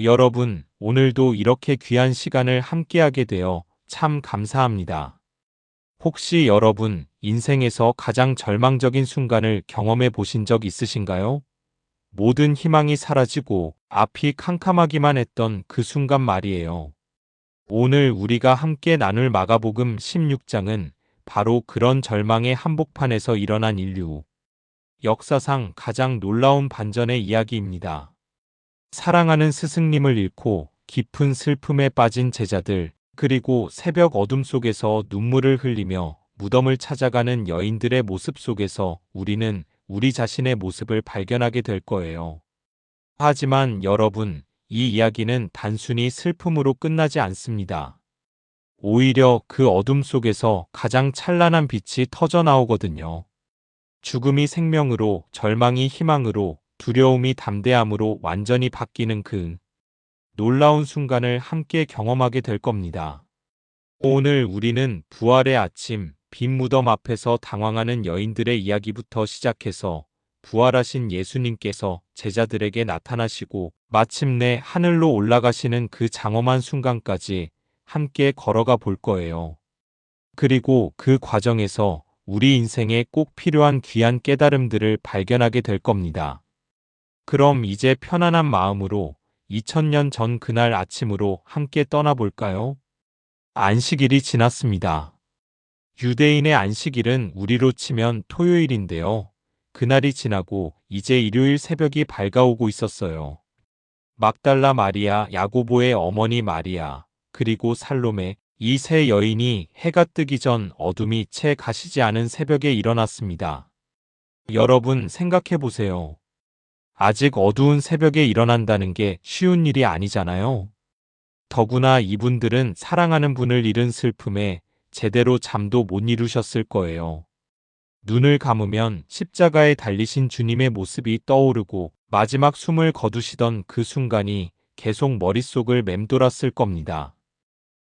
여러분, 오늘도 이렇게 귀한 시간을 함께하게 되어 참 감사합니다. 혹시 여러분, 인생에서 가장 절망적인 순간을 경험해 보신 적 있으신가요? 모든 희망이 사라지고 앞이 캄캄하기만 했던 그 순간 말이에요. 오늘 우리가 함께 나눌 마가복음 16장은 바로 그런 절망의 한복판에서 일어난 인류 역사상 가장 놀라운 반전의 이야기입니다. 사랑하는 스승님을 잃고 깊은 슬픔에 빠진 제자들, 그리고 새벽 어둠 속에서 눈물을 흘리며 무덤을 찾아가는 여인들의 모습 속에서 우리는 우리 자신의 모습을 발견하게 될 거예요. 하지만 여러분, 이 이야기는 단순히 슬픔으로 끝나지 않습니다. 오히려 그 어둠 속에서 가장 찬란한 빛이 터져 나오거든요. 죽음이 생명으로, 절망이 희망으로, 두려움이 담대함으로 완전히 바뀌는 그 놀라운 순간을 함께 경험하게 될 겁니다. 오늘 우리는 부활의 아침, 빈 무덤 앞에서 당황하는 여인들의 이야기부터 시작해서 부활하신 예수님께서 제자들에게 나타나시고 마침내 하늘로 올라가시는 그 장엄한 순간까지 함께 걸어가 볼 거예요. 그리고 그 과정에서 우리 인생에 꼭 필요한 귀한 깨달음들을 발견하게 될 겁니다. 그럼 이제 편안한 마음으로 2000년 전 그날 아침으로 함께 떠나볼까요? 안식일이 지났습니다. 유대인의 안식일은 우리로 치면 토요일인데요. 그날이 지나고 이제 일요일 새벽이 밝아오고 있었어요. 막달라 마리아, 야고보의 어머니 마리아, 그리고 살로메, 이 세 여인이 해가 뜨기 전 어둠이 채 가시지 않은 새벽에 일어났습니다. 여러분 생각해 보세요. 아직 어두운 새벽에 일어난다는 게 쉬운 일이 아니잖아요. 더구나 이분들은 사랑하는 분을 잃은 슬픔에 제대로 잠도 못 이루셨을 거예요. 눈을 감으면 십자가에 달리신 주님의 모습이 떠오르고 마지막 숨을 거두시던 그 순간이 계속 머릿속을 맴돌았을 겁니다.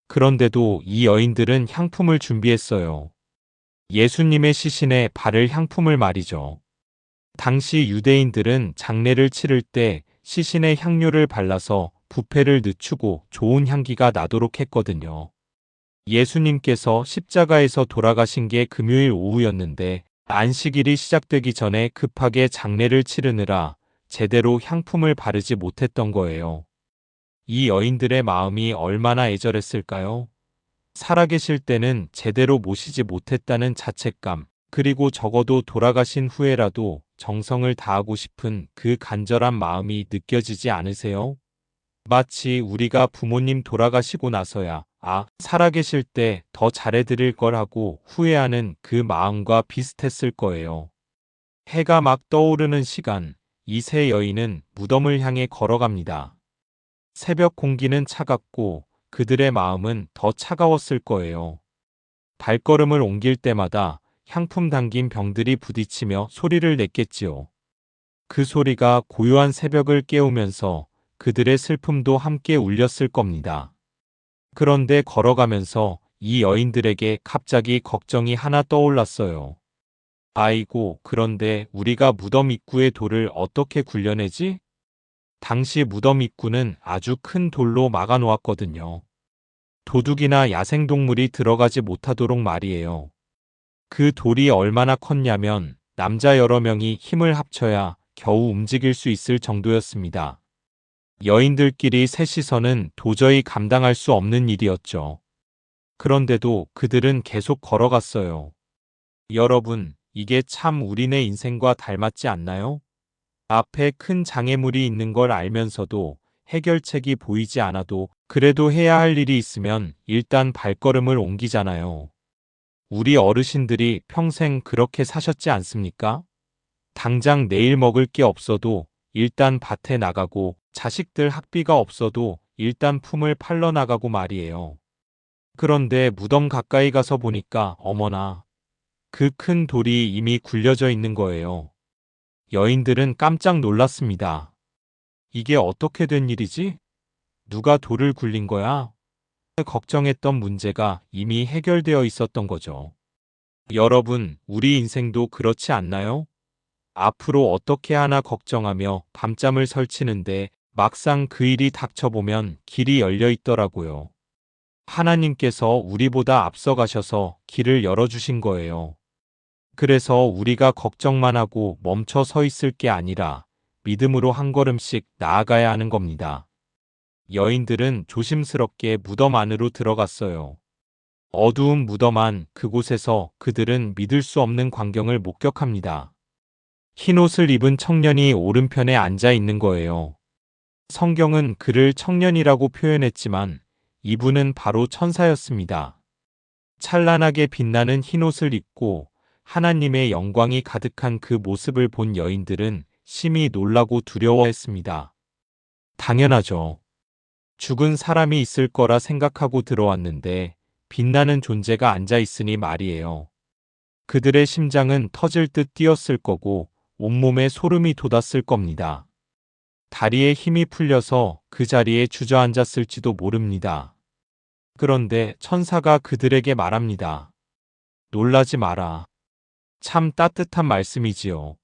그런데도 이 여인들은 향품을 준비했어요. 예수님의 시신에 바를 향품을 말이죠. 당시 유대인들은 장례를 치를 때 시신에 향료를 발라서 부패를 늦추고 좋은 향기가 나도록 했거든요. 예수님께서 십자가에서 돌아가신 게 금요일 오후였는데 안식일이 시작되기 전에 급하게 장례를 치르느라 제대로 향품을 바르지 못했던 거예요. 이 여인들의 마음이 얼마나 애절했을까요? 살아계실 때는 제대로 모시지 못했다는 자책감, 그리고 적어도 돌아가신 후에라도 정성을 다하고 싶은 그 간절한 마음이 느껴지지 않으세요? 마치 우리가 부모님 돌아가시고 나서야 살아계실 때 더 잘해드릴 걸 하고 후회하는 그 마음과 비슷했을 거예요. 해가 막 떠오르는 시간, 이 세 여인은 무덤을 향해 걸어갑니다. 새벽 공기는 차갑고 그들의 마음은 더 차가웠을 거예요. 발걸음을 옮길 때마다 향품 담긴 병들이 부딪히며 소리를 냈겠지요. 그 소리가 고요한 새벽을 깨우면서 그들의 슬픔도 함께 울렸을 겁니다. 그런데 걸어가면서 이 여인들에게 갑자기 걱정이 하나 떠올랐어요. 아이고, 그런데 우리가 무덤 입구의 돌을 어떻게 굴려내지? 당시 무덤 입구는 아주 큰 돌로 막아 놓았거든요. 도둑이나 야생동물이 들어가지 못하도록 말이에요. 그 돌이 얼마나 컸냐면 남자 여러 명이 힘을 합쳐야 겨우 움직일 수 있을 정도였습니다. 여인들끼리 셋이서는 도저히 감당할 수 없는 일이었죠. 그런데도 그들은 계속 걸어갔어요. 여러분, 이게 참 우리네 인생과 닮았지 않나요? 앞에 큰 장애물이 있는 걸 알면서도 해결책이 보이지 않아도 그래도 해야 할 일이 있으면 일단 발걸음을 옮기잖아요. 우리 어르신들이 평생 그렇게 사셨지 않습니까? 당장 내일 먹을 게 없어도 일단 밭에 나가고 자식들 학비가 없어도 일단 품을 팔러 나가고 말이에요. 그런데 무덤 가까이 가서 보니까 어머나, 그 큰 돌이 이미 굴려져 있는 거예요. 여인들은 깜짝 놀랐습니다. 이게 어떻게 된 일이지? 누가 돌을 굴린 거야? 걱정했던 문제가 이미 해결되어 있었던 거죠. 여러분, 우리 인생도 그렇지 않나요? 앞으로 어떻게 하나 걱정하며 밤잠을 설치는데 막상 그 일이 닥쳐보면 길이 열려 있더라고요. 하나님께서 우리보다 앞서가셔서 길을 열어주신 거예요. 그래서 우리가 걱정만 하고 멈춰 서 있을 게 아니라 믿음으로 한 걸음씩 나아가야 하는 겁니다. 여인들은 조심스럽게 무덤 안으로 들어갔어요. 어두운 무덤 안 그곳에서 그들은 믿을 수 없는 광경을 목격합니다. 흰옷을 입은 청년이 오른편에 앉아 있는 거예요. 성경은 그를 청년이라고 표현했지만 이분은 바로 천사였습니다. 찬란하게 빛나는 흰옷을 입고 하나님의 영광이 가득한 그 모습을 본 여인들은 심히 놀라고 두려워했습니다. 당연하죠. 죽은 사람이 있을 거라 생각하고 들어왔는데 빛나는 존재가 앉아 있으니 말이에요. 그들의 심장은 터질 듯 뛰었을 거고 온몸에 소름이 돋았을 겁니다. 다리에 힘이 풀려서 그 자리에 주저앉았을지도 모릅니다. 그런데 천사가 그들에게 말합니다. 놀라지 마라. 참 따뜻한 말씀이지요.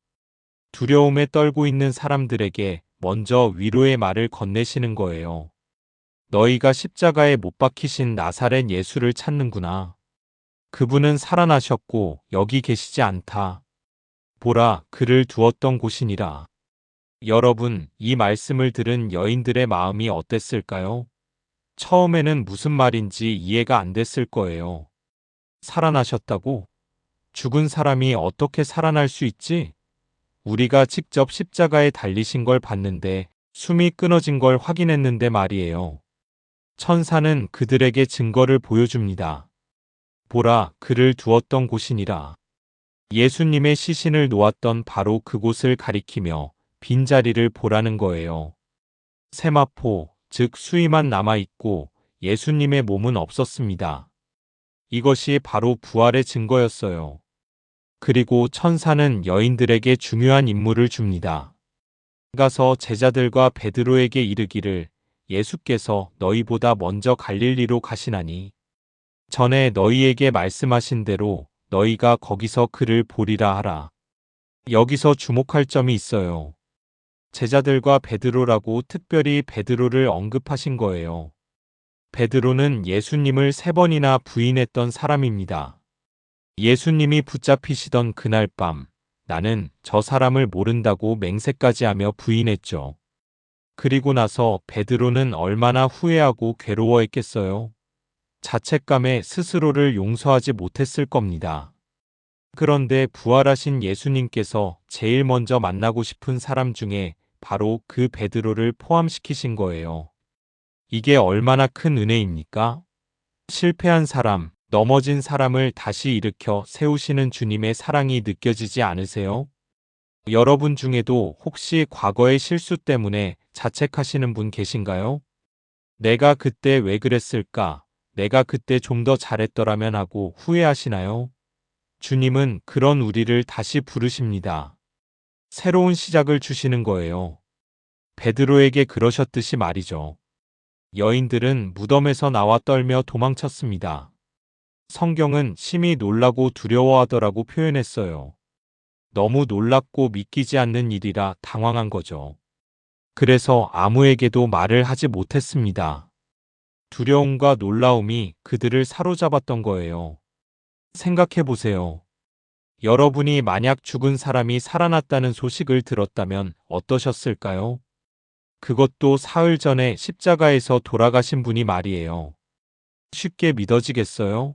두려움에 떨고 있는 사람들에게 먼저 위로의 말을 건네시는 거예요. 너희가 십자가에 못 박히신 나사렛 예수를 찾는구나. 그분은 살아나셨고 여기 계시지 않다. 보라, 그를 두었던 곳이니라. 여러분, 이 말씀을 들은 여인들의 마음이 어땠을까요? 처음에는 무슨 말인지 이해가 안 됐을 거예요. 살아나셨다고? 죽은 사람이 어떻게 살아날 수 있지? 우리가 직접 십자가에 달리신 걸 봤는데 숨이 끊어진 걸 확인했는데 말이에요. 천사는 그들에게 증거를 보여줍니다. 보라, 그를 두었던 곳이니라. 예수님의 시신을 놓았던 바로 그곳을 가리키며 빈자리를 보라는 거예요. 세마포, 즉 수위만 남아있고 예수님의 몸은 없었습니다. 이것이 바로 부활의 증거였어요. 그리고 천사는 여인들에게 중요한 임무를 줍니다. 가서 제자들과 베드로에게 이르기를 예수께서 너희보다 먼저 갈릴리로 가시나니 전에 너희에게 말씀하신 대로 너희가 거기서 그를 보리라 하라. 여기서 주목할 점이 있어요. 제자들과 베드로라고 특별히 베드로를 언급하신 거예요. 베드로는 예수님을 3번이나 부인했던 사람입니다. 예수님이 붙잡히시던 그날 밤 나는 저 사람을 모른다고 맹세까지 하며 부인했죠. 그리고 나서 베드로는 얼마나 후회하고 괴로워했겠어요. 자책감에 스스로를 용서하지 못했을 겁니다. 그런데 부활하신 예수님께서 제일 먼저 만나고 싶은 사람 중에 바로 그 베드로를 포함시키신 거예요. 이게 얼마나 큰 은혜입니까? 실패한 사람, 넘어진 사람을 다시 일으켜 세우시는 주님의 사랑이 느껴지지 않으세요? 여러분 중에도 혹시 과거의 실수 때문에 자책하시는 분 계신가요? 내가 그때 왜 그랬을까? 내가 그때 좀 더 잘했더라면 하고 후회하시나요? 주님은 그런 우리를 다시 부르십니다. 새로운 시작을 주시는 거예요. 베드로에게 그러셨듯이 말이죠. 여인들은 무덤에서 나와 떨며 도망쳤습니다. 성경은 심히 놀라고 두려워하더라고 표현했어요. 너무 놀랍고 믿기지 않는 일이라 당황한 거죠. 그래서 아무에게도 말을 하지 못했습니다. 두려움과 놀라움이 그들을 사로잡았던 거예요. 생각해 보세요. 여러분이 만약 죽은 사람이 살아났다는 소식을 들었다면 어떠셨을까요? 그것도 사흘 전에 십자가에서 돌아가신 분이 말이에요. 쉽게 믿어지겠어요?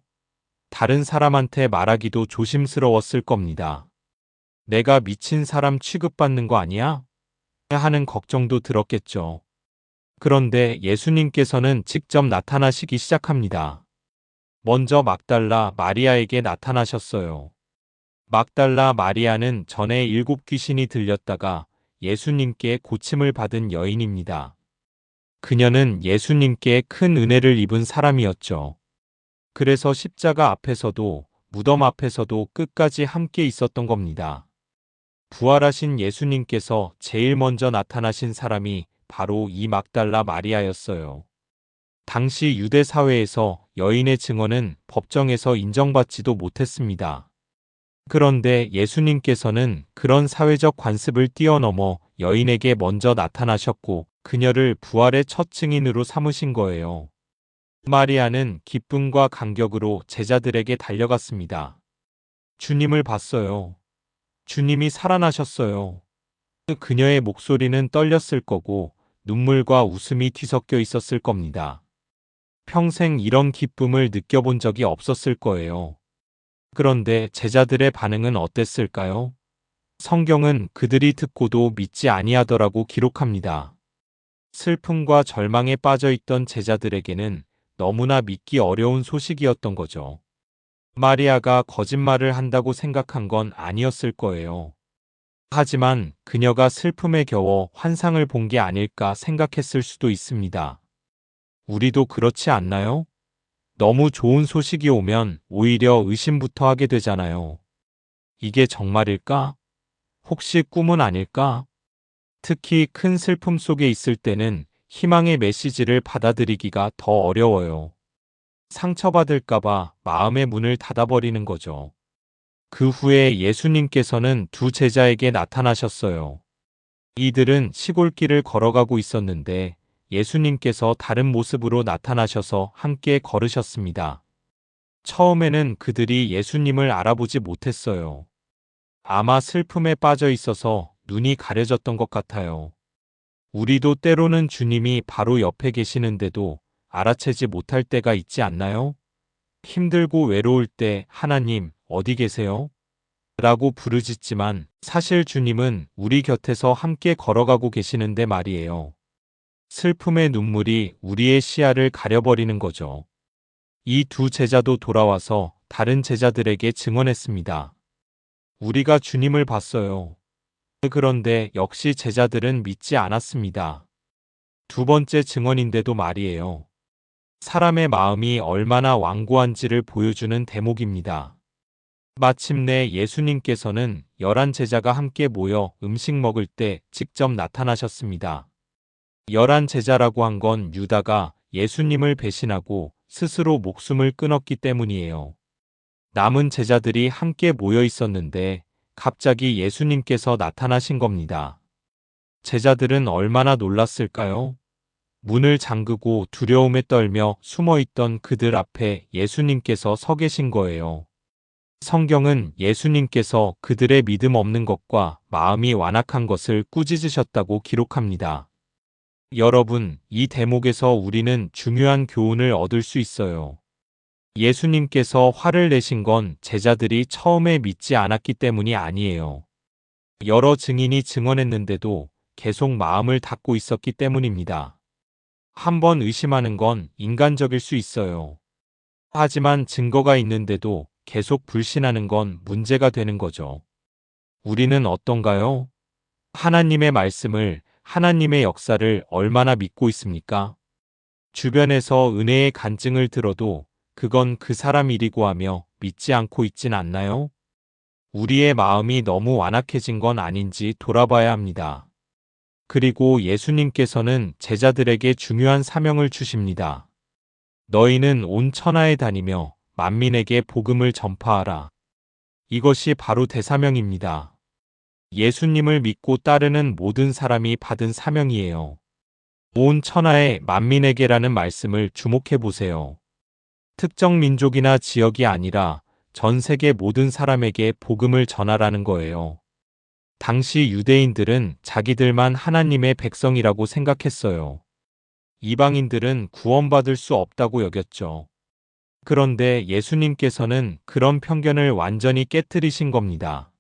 다른 사람한테 말하기도 조심스러웠을 겁니다. 내가 미친 사람 취급받는 거 아니야? 하는 걱정도 들었겠죠. 그런데 예수님께서는 직접 나타나시기 시작합니다. 먼저 막달라 마리아에게 나타나셨어요. 막달라 마리아는 전에 7 귀신이 들렸다가 예수님께 고침을 받은 여인입니다. 그녀는 예수님께 큰 은혜를 입은 사람이었죠. 그래서 십자가 앞에서도 무덤 앞에서도 끝까지 함께 있었던 겁니다. 부활하신 예수님께서 제일 먼저 나타나신 사람이 바로 이 막달라 마리아였어요. 당시 유대 사회에서 여인의 증언은 법정에서 인정받지도 못했습니다. 그런데 예수님께서는 그런 사회적 관습을 뛰어넘어 여인에게 먼저 나타나셨고 그녀를 부활의 첫 증인으로 삼으신 거예요. 마리아는 기쁨과 감격으로 제자들에게 달려갔습니다. 주님을 봤어요. 주님이 살아나셨어요. 그녀의 목소리는 떨렸을 거고 눈물과 웃음이 뒤섞여 있었을 겁니다. 평생 이런 기쁨을 느껴본 적이 없었을 거예요. 그런데 제자들의 반응은 어땠을까요? 성경은 그들이 듣고도 믿지 아니하더라고 기록합니다. 슬픔과 절망에 빠져 있던 제자들에게는 너무나 믿기 어려운 소식이었던 거죠. 마리아가 거짓말을 한다고 생각한 건 아니었을 거예요. 하지만 그녀가 슬픔에 겨워 환상을 본 게 아닐까 생각했을 수도 있습니다. 우리도 그렇지 않나요? 너무 좋은 소식이 오면 오히려 의심부터 하게 되잖아요. 이게 정말일까? 혹시 꿈은 아닐까? 특히 큰 슬픔 속에 있을 때는 희망의 메시지를 받아들이기가 더 어려워요. 상처받을까봐 마음의 문을 닫아버리는 거죠. 그 후에 예수님께서는 두 제자에게 나타나셨어요. 이들은 시골길을 걸어가고 있었는데 예수님께서 다른 모습으로 나타나셔서 함께 걸으셨습니다. 처음에는 그들이 예수님을 알아보지 못했어요. 아마 슬픔에 빠져 있어서 눈이 가려졌던 것 같아요. 우리도 때로는 주님이 바로 옆에 계시는데도 알아채지 못할 때가 있지 않나요? 힘들고 외로울 때 하나님 어디 계세요? 라고 부르짖지만 사실 주님은 우리 곁에서 함께 걸어가고 계시는데 말이에요. 슬픔의 눈물이 우리의 시야를 가려버리는 거죠. 이 두 제자도 돌아와서 다른 제자들에게 증언했습니다. 우리가 주님을 봤어요. 그런데 역시 제자들은 믿지 않았습니다. 두 번째 증언인데도 말이에요. 사람의 마음이 얼마나 완고한지를 보여주는 대목입니다. 마침내 예수님께서는 11 제자가 함께 모여 음식 먹을 때 직접 나타나셨습니다. 11 제자라고 한 건 유다가 예수님을 배신하고 스스로 목숨을 끊었기 때문이에요. 남은 제자들이 함께 모여 있었는데 갑자기 예수님께서 나타나신 겁니다. 제자들은 얼마나 놀랐을까요? 문을 잠그고 두려움에 떨며 숨어있던 그들 앞에 예수님께서 서 계신 거예요. 성경은 예수님께서 그들의 믿음 없는 것과 마음이 완악한 것을 꾸짖으셨다고 기록합니다. 여러분, 이 대목에서 우리는 중요한 교훈을 얻을 수 있어요. 예수님께서 화를 내신 건 제자들이 처음에 믿지 않았기 때문이 아니에요. 여러 증인이 증언했는데도 계속 마음을 닫고 있었기 때문입니다. 한번 의심하는 건 인간적일 수 있어요. 하지만 증거가 있는데도 계속 불신하는 건 문제가 되는 거죠. 우리는 어떤가요? 하나님의 말씀을, 하나님의 역사를 얼마나 믿고 있습니까? 주변에서 은혜의 간증을 들어도 그건 그 사람 일이고 하며 믿지 않고 있진 않나요? 우리의 마음이 너무 완악해진 건 아닌지 돌아봐야 합니다. 그리고 예수님께서는 제자들에게 중요한 사명을 주십니다. 너희는 온 천하에 다니며 만민에게 복음을 전파하라. 이것이 바로 대사명입니다. 예수님을 믿고 따르는 모든 사람이 받은 사명이에요. 온 천하의 만민에게라는 말씀을 주목해 보세요. 특정 민족이나 지역이 아니라 전 세계 모든 사람에게 복음을 전하라는 거예요. 당시 유대인들은 자기들만 하나님의 백성이라고 생각했어요. 이방인들은 구원받을 수 없다고 여겼죠. 그런데 예수님께서는 그런 편견을 완전히 깨뜨리신 겁니다.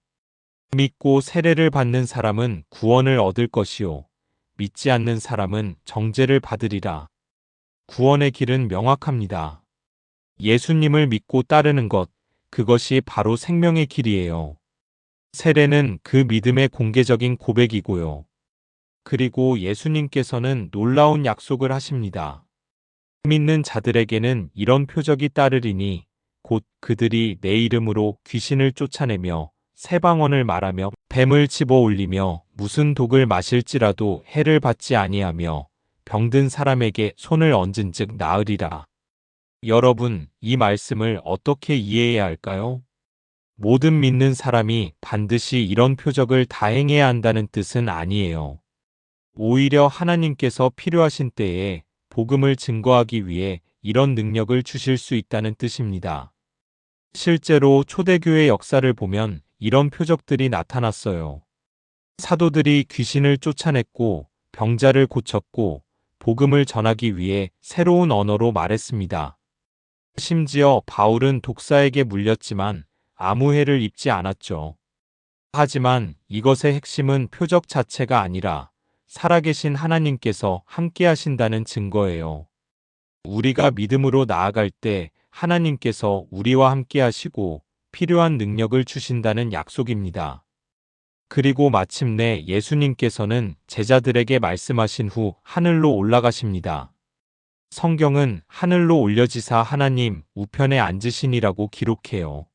믿고 세례를 받는 사람은 구원을 얻을 것이요. 믿지 않는 사람은 정죄를 받으리라. 구원의 길은 명확합니다. 예수님을 믿고 따르는 것, 그것이 바로 생명의 길이에요. 세례는 그 믿음의 공개적인 고백이고요. 그리고 예수님께서는 놀라운 약속을 하십니다. 믿는 자들에게는 이런 표적이 따르리니 곧 그들이 내 이름으로 귀신을 쫓아내며 새 방언을 말하며 뱀을 집어 올리며 무슨 독을 마실지라도 해를 받지 아니하며 병든 사람에게 손을 얹은즉 나으리라. 여러분, 이 말씀을 어떻게 이해해야 할까요? 모든 믿는 사람이 반드시 이런 표적을 다 행해야 한다는 뜻은 아니에요. 오히려 하나님께서 필요하신 때에 복음을 증거하기 위해 이런 능력을 주실 수 있다는 뜻입니다. 실제로 초대교회 역사를 보면 이런 표적들이 나타났어요. 사도들이 귀신을 쫓아냈고 병자를 고쳤고 복음을 전하기 위해 새로운 언어로 말했습니다. 심지어 바울은 독사에게 물렸지만 아무 해를 입지 않았죠. 하지만 이것의 핵심은 표적 자체가 아니라 살아계신 하나님께서 함께 하신다는 증거예요. 우리가 믿음으로 나아갈 때 하나님께서 우리와 함께 하시고 필요한 능력을 주신다는 약속입니다. 그리고 마침내 예수님께서는 제자들에게 말씀하신 후 하늘로 올라가십니다. 성경은 하늘로 올려지사 하나님 우편에 앉으시니라고 기록해요.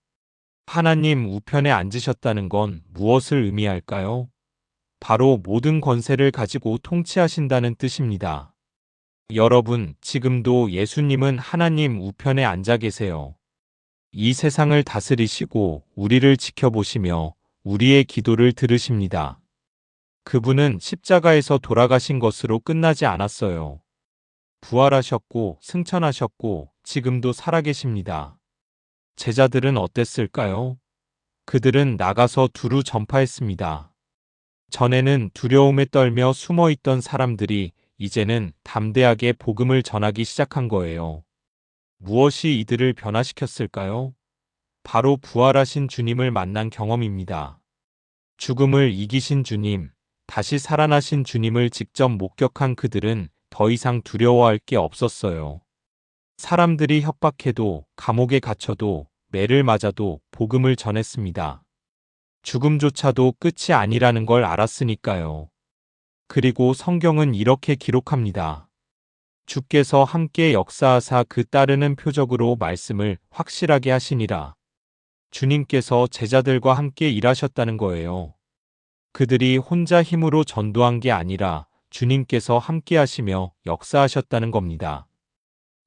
하나님 우편에 앉으셨다는 건 무엇을 의미할까요? 바로 모든 권세를 가지고 통치하신다는 뜻입니다. 여러분, 지금도 예수님은 하나님 우편에 앉아 계세요. 이 세상을 다스리시고 우리를 지켜보시며 우리의 기도를 들으십니다. 그분은 십자가에서 돌아가신 것으로 끝나지 않았어요. 부활하셨고 승천하셨고 지금도 살아계십니다. 제자들은 어땠을까요? 그들은 나가서 두루 전파했습니다. 전에는 두려움에 떨며 숨어있던 사람들이 이제는 담대하게 복음을 전하기 시작한 거예요. 무엇이 이들을 변화시켰을까요? 바로 부활하신 주님을 만난 경험입니다. 죽음을 이기신 주님, 다시 살아나신 주님을 직접 목격한 그들은 더 이상 두려워할 게 없었어요. 사람들이 협박해도 감옥에 갇혀도 매를 맞아도 복음을 전했습니다. 죽음조차도 끝이 아니라는 걸 알았으니까요. 그리고 성경은 이렇게 기록합니다. 주께서 함께 역사하사 그 따르는 표적으로 말씀을 확실하게 하시니라. 주님께서 제자들과 함께 일하셨다는 거예요. 그들이 혼자 힘으로 전도한 게 아니라 주님께서 함께 하시며 역사하셨다는 겁니다.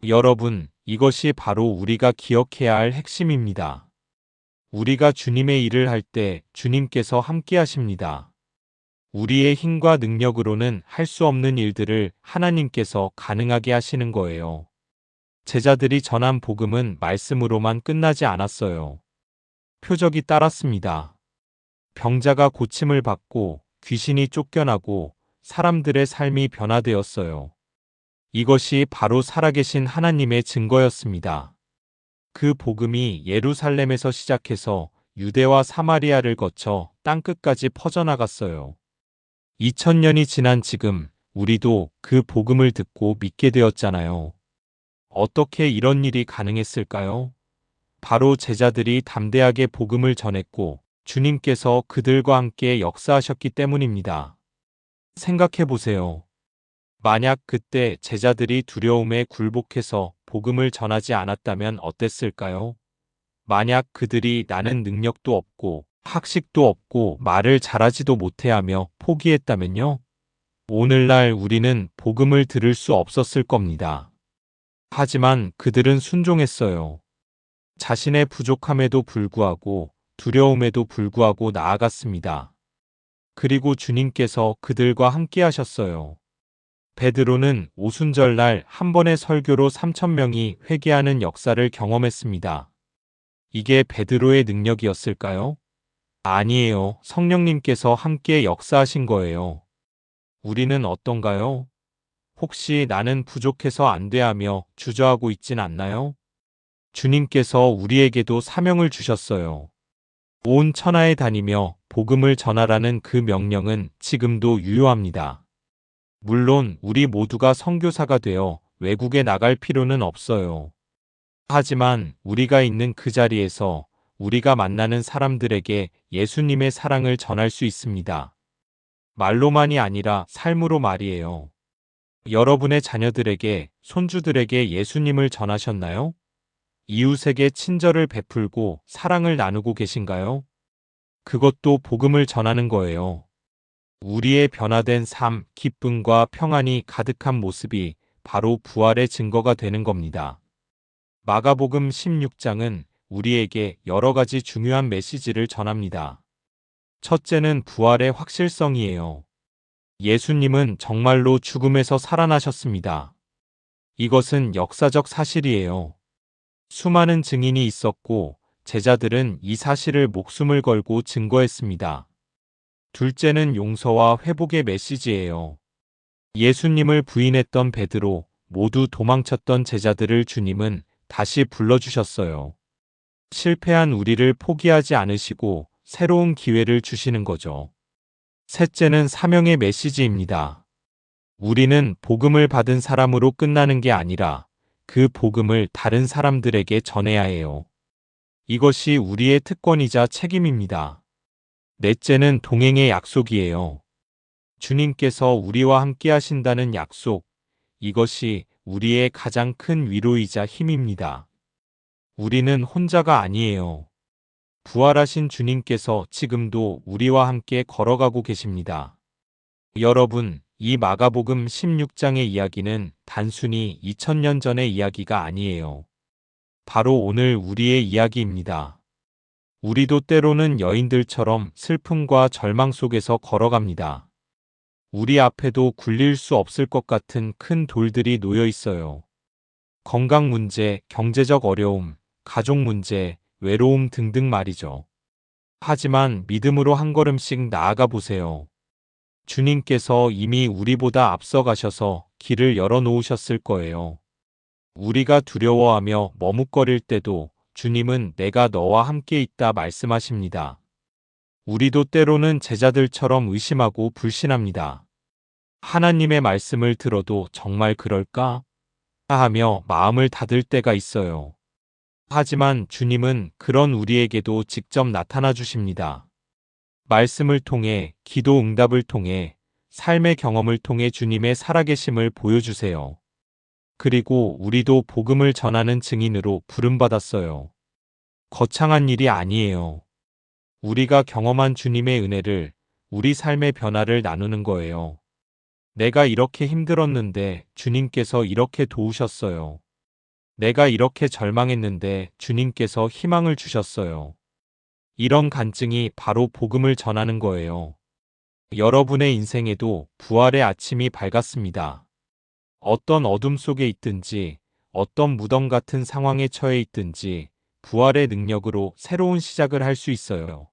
여러분, 이것이 바로 우리가 기억해야 할 핵심입니다. 우리가 주님의 일을 할 때 주님께서 함께 하십니다. 우리의 힘과 능력으로는 할 수 없는 일들을 하나님께서 가능하게 하시는 거예요. 제자들이 전한 복음은 말씀으로만 끝나지 않았어요. 표적이 따랐습니다. 병자가 고침을 받고 귀신이 쫓겨나고 사람들의 삶이 변화되었어요. 이것이 바로 살아계신 하나님의 증거였습니다. 그 복음이 예루살렘에서 시작해서 유대와 사마리아를 거쳐 땅끝까지 퍼져나갔어요. 2000년이 지난 지금 우리도 그 복음을 듣고 믿게 되었잖아요. 어떻게 이런 일이 가능했을까요? 바로 제자들이 담대하게 복음을 전했고 주님께서 그들과 함께 역사하셨기 때문입니다. 생각해 보세요. 만약 그때 제자들이 두려움에 굴복해서 복음을 전하지 않았다면 어땠을까요? 만약 그들이 나는 능력도 없고 학식도 없고 말을 잘하지도 못해 하며 포기했다면요? 오늘날 우리는 복음을 들을 수 없었을 겁니다. 하지만 그들은 순종했어요. 자신의 부족함에도 불구하고 두려움에도 불구하고 나아갔습니다. 그리고 주님께서 그들과 함께 하셨어요. 베드로는 오순절날 한 번의 설교로 3,000명이 회개하는 역사를 경험했습니다. 이게 베드로의 능력이었을까요? 아니에요. 성령님께서 함께 역사하신 거예요. 우리는 어떤가요? 혹시 나는 부족해서 안 돼 하며 주저하고 있진 않나요? 주님께서 우리에게도 사명을 주셨어요. 온 천하에 다니며 복음을 전하라는 그 명령은 지금도 유효합니다. 물론 우리 모두가 선교사가 되어 외국에 나갈 필요는 없어요. 하지만 우리가 있는 그 자리에서 우리가 만나는 사람들에게 예수님의 사랑을 전할 수 있습니다. 말로만이 아니라 삶으로 말이에요. 여러분의 자녀들에게, 손주들에게 예수님을 전하셨나요? 이웃에게 친절을 베풀고 사랑을 나누고 계신가요? 그것도 복음을 전하는 거예요. 우리의 변화된 삶, 기쁨과 평안이 가득한 모습이 바로 부활의 증거가 되는 겁니다. 마가복음 16장은 우리에게 여러 가지 중요한 메시지를 전합니다. 첫째는 부활의 확실성이에요. 예수님은 정말로 죽음에서 살아나셨습니다. 이것은 역사적 사실이에요. 수많은 증인이 있었고 제자들은 이 사실을 목숨을 걸고 증거했습니다. 둘째는 용서와 회복의 메시지예요. 예수님을 부인했던 베드로, 모두 도망쳤던 제자들을 주님은 다시 불러주셨어요. 실패한 우리를 포기하지 않으시고 새로운 기회를 주시는 거죠. 셋째는 사명의 메시지입니다. 우리는 복음을 받은 사람으로 끝나는 게 아니라 그 복음을 다른 사람들에게 전해야 해요. 이것이 우리의 특권이자 책임입니다. 넷째는 동행의 약속이에요. 주님께서 우리와 함께 하신다는 약속, 이것이 우리의 가장 큰 위로이자 힘입니다. 우리는 혼자가 아니에요. 부활하신 주님께서 지금도 우리와 함께 걸어가고 계십니다. 여러분, 이 마가복음 16장의 이야기는 단순히 2000년 전의 이야기가 아니에요. 바로 오늘 우리의 이야기입니다. 우리도 때로는 여인들처럼 슬픔과 절망 속에서 걸어갑니다. 우리 앞에도 굴릴 수 없을 것 같은 큰 돌들이 놓여 있어요. 건강 문제, 경제적 어려움, 가족 문제, 외로움 등등 말이죠. 하지만 믿음으로 한 걸음씩 나아가 보세요. 주님께서 이미 우리보다 앞서가셔서 길을 열어놓으셨을 거예요. 우리가 두려워하며 머뭇거릴 때도 주님은 내가 너와 함께 있다 말씀하십니다. 우리도 때로는 제자들처럼 의심하고 불신합니다. 하나님의 말씀을 들어도 정말 그럴까? 하며 마음을 닫을 때가 있어요. 하지만 주님은 그런 우리에게도 직접 나타나 주십니다. 말씀을 통해, 기도 응답을 통해, 삶의 경험을 통해 주님의 살아계심을 보여주세요. 그리고 우리도 복음을 전하는 증인으로 부름받았어요. 거창한 일이 아니에요. 우리가 경험한 주님의 은혜를, 우리 삶의 변화를 나누는 거예요. 내가 이렇게 힘들었는데 주님께서 이렇게 도우셨어요. 내가 이렇게 절망했는데 주님께서 희망을 주셨어요. 이런 간증이 바로 복음을 전하는 거예요. 여러분의 인생에도 부활의 아침이 밝았습니다. 어떤 어둠 속에 있든지, 어떤 무덤 같은 상황에 처해 있든지, 부활의 능력으로 새로운 시작을 할 수 있어요.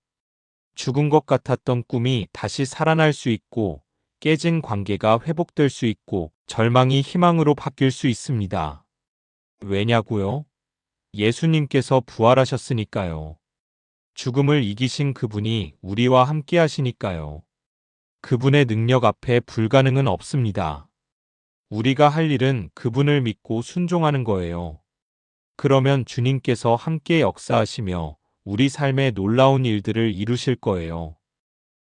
죽은 것 같았던 꿈이 다시 살아날 수 있고, 깨진 관계가 회복될 수 있고, 절망이 희망으로 바뀔 수 있습니다. 왜냐고요? 예수님께서 부활하셨으니까요. 죽음을 이기신 그분이 우리와 함께 하시니까요. 그분의 능력 앞에 불가능은 없습니다. 우리가 할 일은 그분을 믿고 순종하는 거예요. 그러면 주님께서 함께 역사하시며 우리 삶에 놀라운 일들을 이루실 거예요.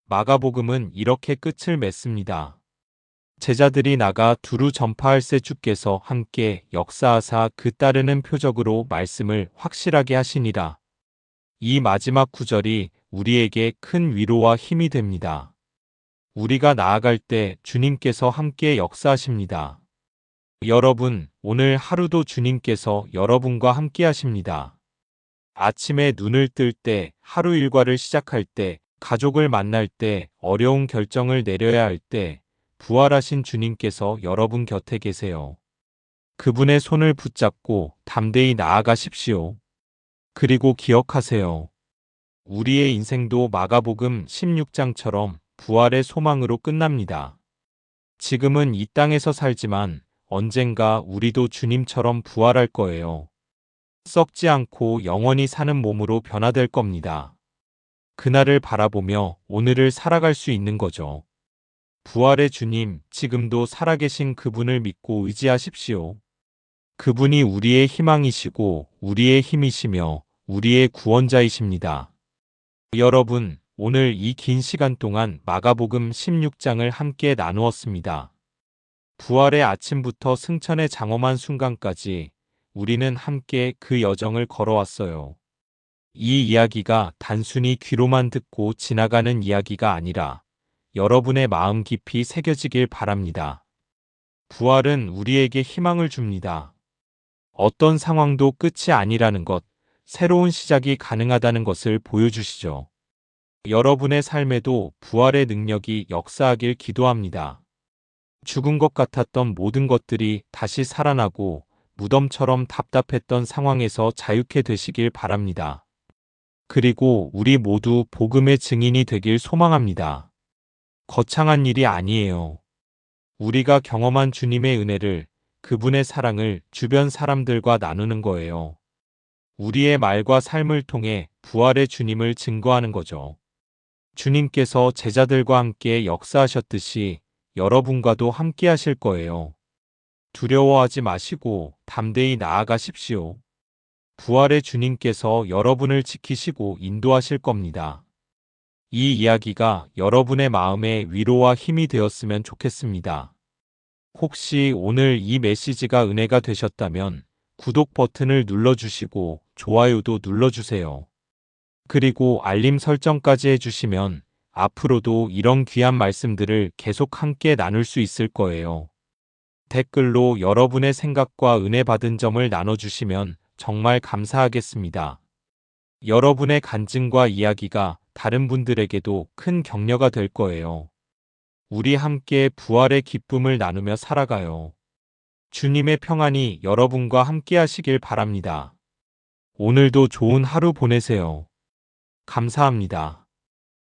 마가복음은 이렇게 끝을 맺습니다. 제자들이 나가 두루 전파할새 주께서 함께 역사하사 그 따르는 표적으로 말씀을 확실하게 하시니라. 이 마지막 구절이 우리에게 큰 위로와 힘이 됩니다. 우리가 나아갈 때 주님께서 함께 역사하십니다. 여러분, 오늘 하루도 주님께서 여러분과 함께 하십니다. 아침에 눈을 뜰 때, 하루 일과를 시작할 때, 가족을 만날 때, 어려운 결정을 내려야 할 때, 부활하신 주님께서 여러분 곁에 계세요. 그분의 손을 붙잡고 담대히 나아가십시오. 그리고 기억하세요. 우리의 인생도 마가복음 16장처럼 부활의 소망으로 끝납니다. 지금은 이 땅에서 살지만 언젠가 우리도 주님처럼 부활할 거예요. 썩지 않고 영원히 사는 몸으로 변화될 겁니다. 그날을 바라보며 오늘을 살아갈 수 있는 거죠. 부활의 주님, 지금도 살아계신 그분을 믿고 의지하십시오. 그분이 우리의 희망이시고 우리의 힘이시며 우리의 구원자이십니다. 여러분, 오늘 이 긴 시간 동안 마가복음 16장을 함께 나누었습니다. 부활의 아침부터 승천의 장엄한 순간까지 우리는 함께 그 여정을 걸어왔어요. 이 이야기가 단순히 귀로만 듣고 지나가는 이야기가 아니라 여러분의 마음 깊이 새겨지길 바랍니다. 부활은 우리에게 희망을 줍니다. 어떤 상황도 끝이 아니라는 것, 새로운 시작이 가능하다는 것을 보여주시죠. 여러분의 삶에도 부활의 능력이 역사하길 기도합니다. 죽은 것 같았던 모든 것들이 다시 살아나고 무덤처럼 답답했던 상황에서 자유케 되시길 바랍니다. 그리고 우리 모두 복음의 증인이 되길 소망합니다. 거창한 일이 아니에요. 우리가 경험한 주님의 은혜를, 그분의 사랑을 주변 사람들과 나누는 거예요. 우리의 말과 삶을 통해 부활의 주님을 증거하는 거죠. 주님께서 제자들과 함께 역사하셨듯이 여러분과도 함께 하실 거예요. 두려워하지 마시고 담대히 나아가십시오. 부활의 주님께서 여러분을 지키시고 인도하실 겁니다. 이 이야기가 여러분의 마음에 위로와 힘이 되었으면 좋겠습니다. 혹시 오늘 이 메시지가 은혜가 되셨다면 구독 버튼을 눌러주시고 좋아요도 눌러주세요. 그리고 알림 설정까지 해주시면 앞으로도 이런 귀한 말씀들을 계속 함께 나눌 수 있을 거예요. 댓글로 여러분의 생각과 은혜 받은 점을 나눠주시면 정말 감사하겠습니다. 여러분의 간증과 이야기가 다른 분들에게도 큰 격려가 될 거예요. 우리 함께 부활의 기쁨을 나누며 살아가요. 주님의 평안이 여러분과 함께 하시길 바랍니다. 오늘도 좋은 하루 보내세요. 감사합니다.